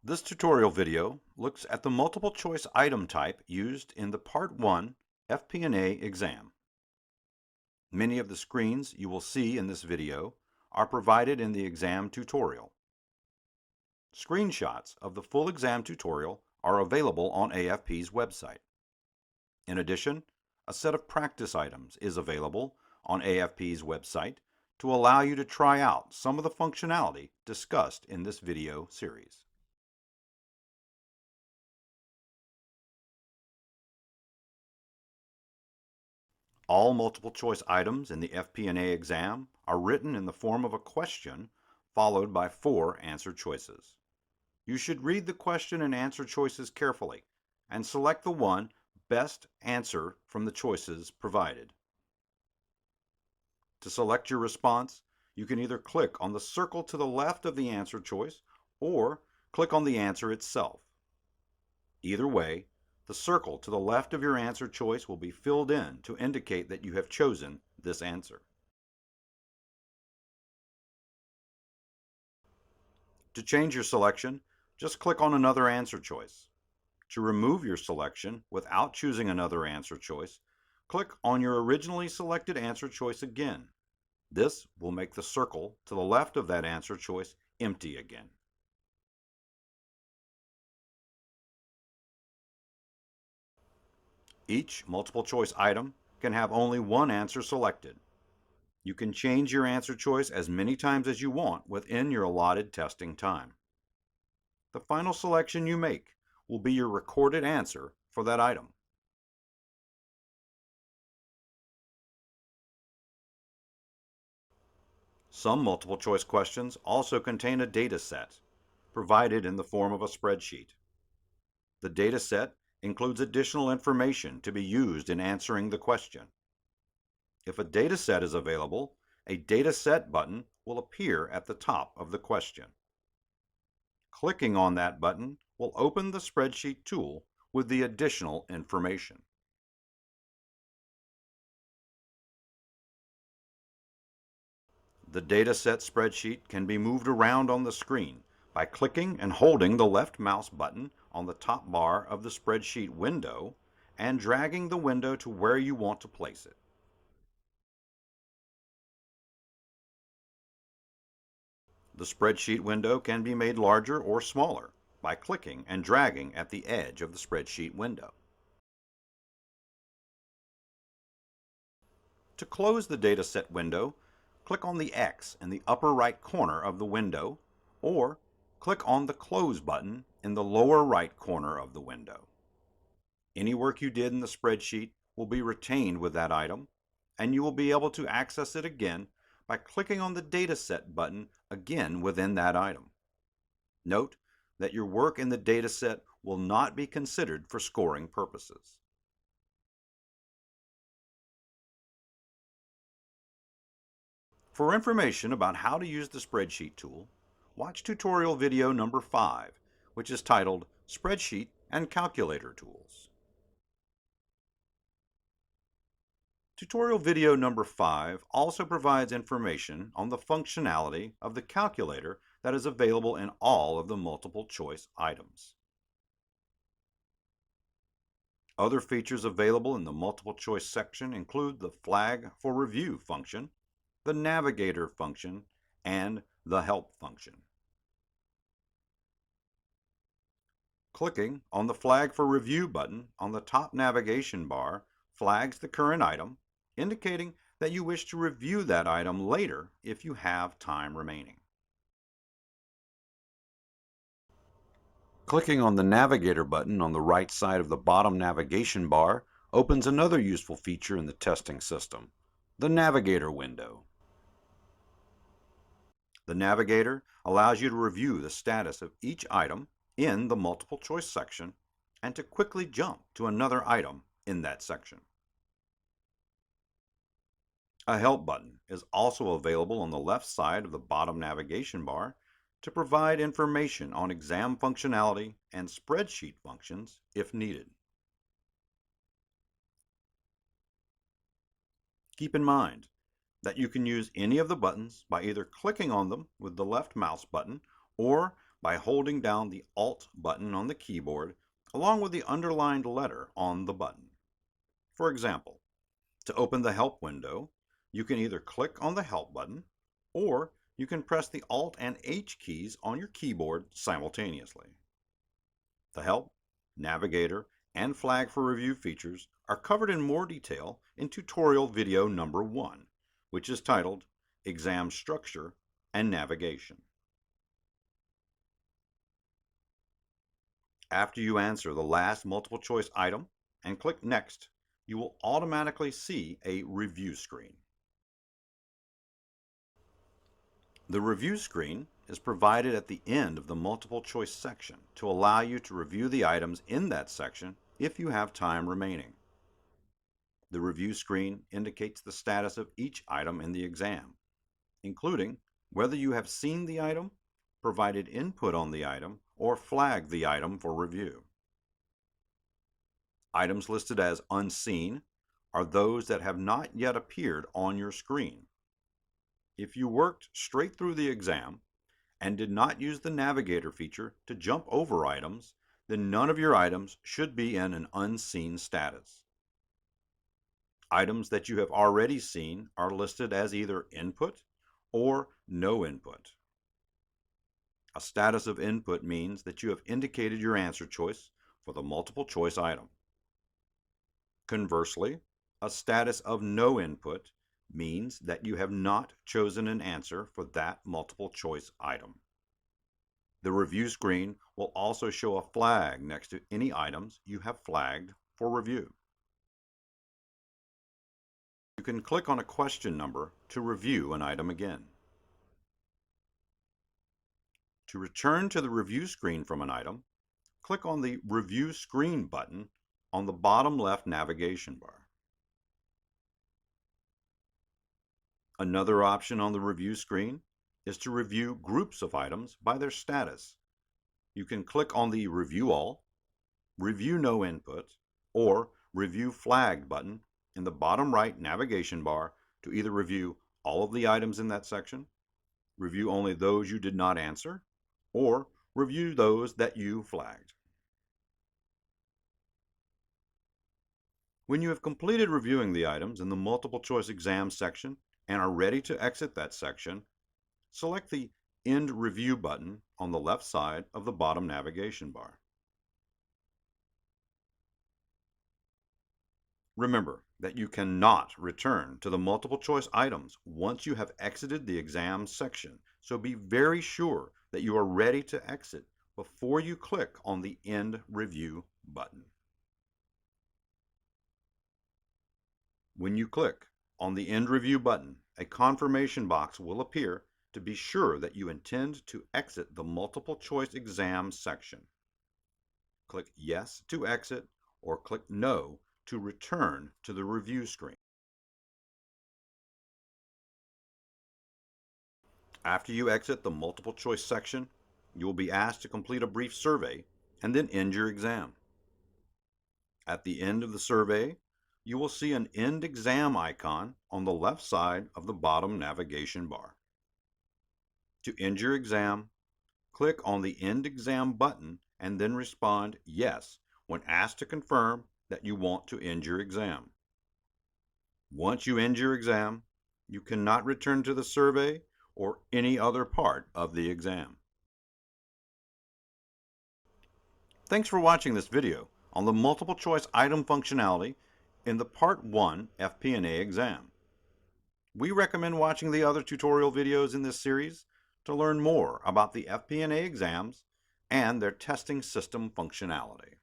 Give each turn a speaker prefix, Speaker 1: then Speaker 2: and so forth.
Speaker 1: This tutorial video looks at the multiple choice item type used in the Part 1 FP&A exam. Many of the screens you will see in this video are provided in the exam tutorial. Screenshots of the full exam tutorial are available on AFP's website. In addition, a set of practice items is available on AFP's website to allow you to try out some of the functionality discussed in this video series. All multiple choice items in the FP&A exam are written in the form of a question followed by 4 answer choices. You should read the question and answer choices carefully and select the one best answer from the choices provided. To select your response, you can either click on the circle to the left of the answer choice or click on the answer itself. Either way, the circle to the left of your answer choice will be filled in to indicate that you have chosen this answer. To change your selection, just click on another answer choice. To remove your selection without choosing another answer choice, click on your originally selected answer choice again. This will make the circle to the left of that answer choice empty again. Each multiple choice item can have only one answer selected. You can change your answer choice as many times as you want within your allotted testing time. The final selection you make will be your recorded answer for that item. Some multiple choice questions also contain a data set, provided in the form of a spreadsheet. The data set includes additional information to be used in answering the question. If a data set is available, a Data Set button will appear at the top of the question. Clicking on that button will open the spreadsheet tool with the additional information. The data set spreadsheet can be moved around on the screen by clicking and holding the left mouse button on the top bar of the spreadsheet window and dragging the window to where you want to place it. The spreadsheet window can be made larger or smaller by clicking and dragging at the edge of the spreadsheet window. To close the dataset window, click on the X in the upper right corner of the window, or click on the Close button in the lower right corner of the window. Any work you did in the spreadsheet will be retained with that item, and you will be able to access it again by clicking on the Dataset button again within that item. Note that your work in the dataset will not be considered for scoring purposes. For information about how to use the spreadsheet tool, watch tutorial video number 5, which is titled Spreadsheet and Calculator Tools. Tutorial video number 5 also provides information on the functionality of the calculator that is available in all of the multiple choice items. Other features available in the multiple choice section include the Flag for Review function, the Navigator function, and the Help function. Clicking on the Flag for Review button on the top navigation bar flags the current item, indicating that you wish to review that item later if you have time remaining. Clicking on the Navigator button on the right side of the bottom navigation bar opens another useful feature in the testing system, the Navigator window. The Navigator allows you to review the status of each item in the multiple choice section and to quickly jump to another item in that section. A Help button is also available on the left side of the bottom navigation bar to provide information on exam functionality and spreadsheet functions if needed. Keep in mind that you can use any of the buttons by either clicking on them with the left mouse button or by holding down the Alt button on the keyboard along with the underlined letter on the button. For example, to open the Help window, you can either click on the Help button or you can press the Alt and H keys on your keyboard simultaneously. The Help, Navigator, and Flag for Review features are covered in more detail in tutorial video number 1, which is titled Exam Structure and Navigation. After you answer the last multiple choice item and click Next, you will automatically see a review screen. The review screen is provided at the end of the multiple choice section to allow you to review the items in that section if you have time remaining. The review screen indicates the status of each item in the exam, including whether you have seen the item, provided input on the item, or flagged the item for review. Items listed as unseen are those that have not yet appeared on your screen. If you worked straight through the exam and did not use the Navigator feature to jump over items, then none of your items should be in an unseen status. Items that you have already seen are listed as either input or no input. A status of input means that you have indicated your answer choice for the multiple choice item. Conversely, a status of no input means that you have not chosen an answer for that multiple choice item. The review screen will also show a flag next to any items you have flagged for review. You can click on a question number to review an item again. To return to the review screen from an item, click on the Review Screen button on the bottom left navigation bar. Another option on the review screen is to review groups of items by their status. You can click on the Review All, Review No Input, or Review Flagged button in the bottom right navigation bar to either review all of the items in that section, review only those you did not answer, or review those that you flagged. When you have completed reviewing the items in the multiple choice exam section and are ready to exit that section, select the End Review button on the left side of the bottom navigation bar. Remember that you cannot return to the multiple choice items once you have exited the exam section, so be very sure that you are ready to exit before you click on the End Review button. When you click on the End Review button, a confirmation box will appear to be sure that you intend to exit the multiple choice exam section. Click Yes to exit or click No to return to the review screen. After you exit the multiple choice section, you will be asked to complete a brief survey and then end your exam. At the end of the survey, you will see an End Exam icon on the left side of the bottom navigation bar. To end your exam, click on the End Exam button and then respond Yes when asked to confirm that you want to end your exam. Once you end your exam, you cannot return to the survey or any other part of the exam. Thanks for watching this video on the multiple choice item functionality in the Part 1 FP&A exam. We recommend watching the other tutorial videos in this series to learn more about the FP&A exams and their testing system functionality.